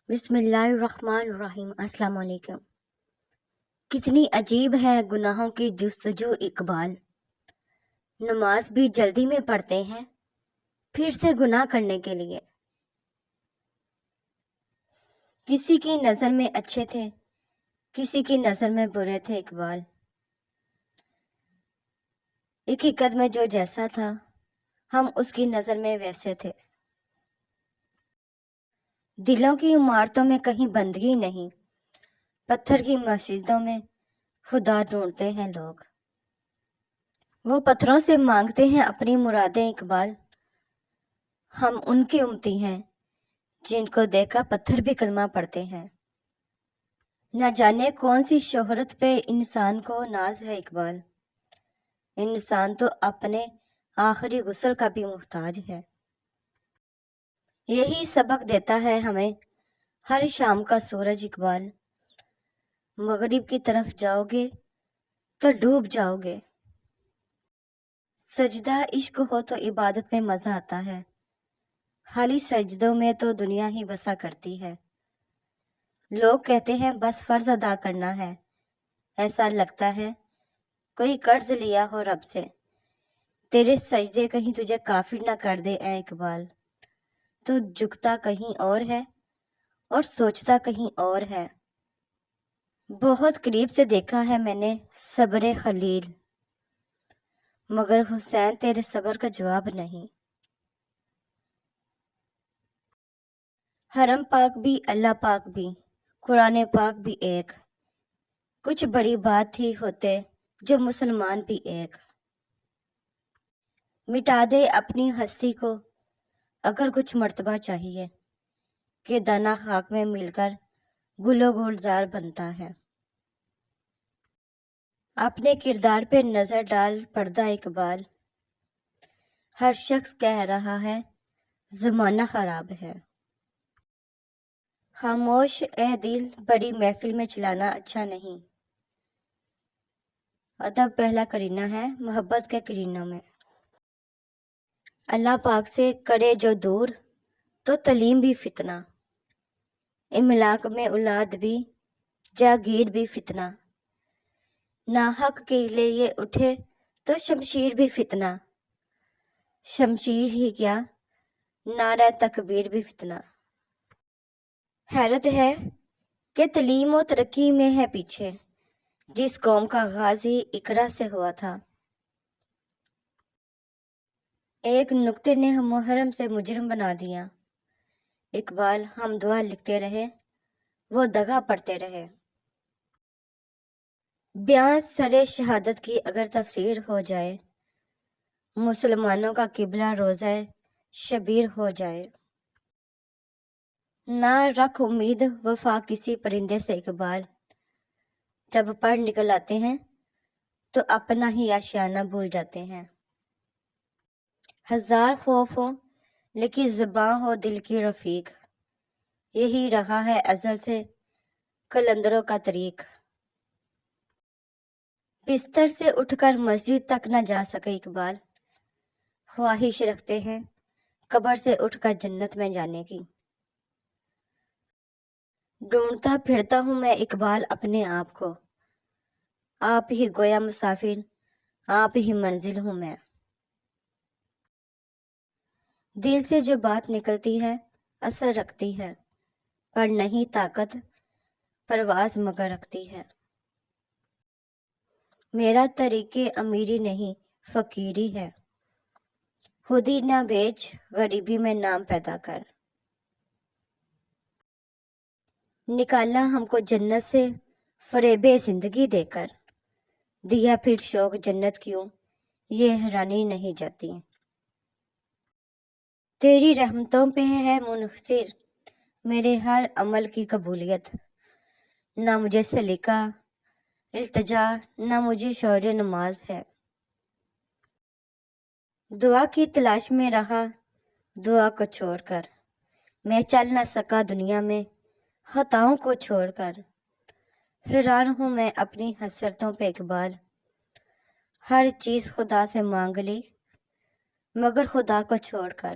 بسم اللہ الرحمن الرحیم۔ السلام علیکم۔ کتنی عجیب ہے گناہوں کی جستجو اقبال، نماز بھی جلدی میں پڑھتے ہیں پھر سے گناہ کرنے کے لیے۔ کسی کی نظر میں اچھے تھے، کسی کی نظر میں برے تھے اقبال۔ ایک ہی قد میں جو جیسا تھا ہم اس کی نظر میں ویسے تھے۔ دلوں کی عمارتوں میں کہیں بندگی نہیں، پتھر کی مسجدوں میں خدا ڈھونڈتے ہیں لوگ۔ وہ پتھروں سے مانگتے ہیں اپنی مرادیں اقبال، ہم ان کے امتی ہیں جن کو دیکھا پتھر بھی کلمہ پڑھتے ہیں۔ نہ جانے کون سی شہرت پہ انسان کو ناز ہے اقبال، انسان تو اپنے آخری غسل کا بھی محتاج ہے۔ یہی سبق دیتا ہے ہمیں ہر شام کا سورج اقبال، مغرب کی طرف جاؤ گے تو ڈوب جاؤ گے۔ سجدہ عشق ہو تو عبادت میں مزہ آتا ہے، خالی سجدوں میں تو دنیا ہی بسا کرتی ہے۔ لوگ کہتے ہیں بس فرض ادا کرنا ہے، ایسا لگتا ہے کوئی قرض لیا ہو رب سے، تیرے سجدے کہیں تجھے کافر نہ کر دے اے اقبال۔ تو جھکتا کہیں اور ہے اور سوچتا کہیں اور ہے۔ بہت قریب سے دیکھا ہے میں نے صبر خلیل، مگر حسین تیرے صبر کا جواب نہیں۔ حرم پاک بھی اللہ پاک بھی قرآن پاک بھی ایک، کچھ بڑی بات تھی ہوتے جو مسلمان بھی ایک۔ مٹا دے اپنی ہستی کو اگر کچھ مرتبہ چاہیے، کہ دانہ خاک میں مل کر گل و گلزار بنتا ہے۔ اپنے کردار پہ نظر ڈال پردہ اقبال، ہر شخص کہہ رہا ہے زمانہ خراب ہے۔ خاموش اے دل بڑی محفل میں چلانا اچھا نہیں، ادب پہلا کرینہ ہے محبت کے کرینوں میں۔ اللہ پاک سے کرے جو دور تو تعلیم بھی فتنہ، املاک میں اولاد بھی جاگیر بھی فتنہ، ناحق کے لیے اٹھے تو شمشیر بھی فتنہ، شمشیر ہی کیا نعرہ تکبیر بھی فتنہ۔ حیرت ہے کہ تعلیم و ترقی میں ہے پیچھے جس قوم کا آغاز ہی اقرا سے ہوا تھا۔ ایک نکتے نے محرم سے مجرم بنا دیا اقبال، ہم دعا لکھتے رہے وہ دغا پڑھتے رہے۔ بیاں سر شہادت کی اگر تفسیر ہو جائے، مسلمانوں کا قبلہ روزہ شبیر ہو جائے۔ نہ رکھ امید وفا کسی پرندے سے اقبال، جب پڑھ نکل آتے ہیں تو اپنا ہی آشیانہ بھول جاتے ہیں۔ ہزار خوف ہو لیکن زباں ہو دل کی رفیق، یہی رہا ہے ازل سے قلندروں کا طریق۔ بستر سے اٹھ کر مسجد تک نہ جا سکے اقبال، خواہش رکھتے ہیں قبر سے اٹھ کر جنت میں جانے کی۔ ڈھونڈتا پھرتا ہوں میں اقبال اپنے آپ کو، آپ ہی گویا مسافر آپ ہی منزل ہوں میں۔ دل سے جو بات نکلتی ہے اثر رکھتی ہے، پر نہیں طاقت پرواز مگر رکھتی ہے۔ میرا طریق امیری نہیں فقیری ہے، خود ہی نہ بیچ غریبی میں نام پیدا کر۔ نکالا ہم کو جنت سے فریب زندگی دے کر، دیا پھر شوق جنت کیوں یہ حیرانی نہیں جاتی۔ تیری رحمتوں پہ ہے منحصر میرے ہر عمل کی قبولیت، نہ مجھے سلیقہ التجا نہ مجھے شور نماز ہے۔ دعا کی تلاش میں رہا دعا کو چھوڑ کر، میں چل نہ سکا دنیا میں خطاؤں کو چھوڑ کر۔ حیران ہوں میں اپنی حسرتوں پہ اقبال، ہر چیز خدا سے مانگ لی مگر خدا کو چھوڑ کر۔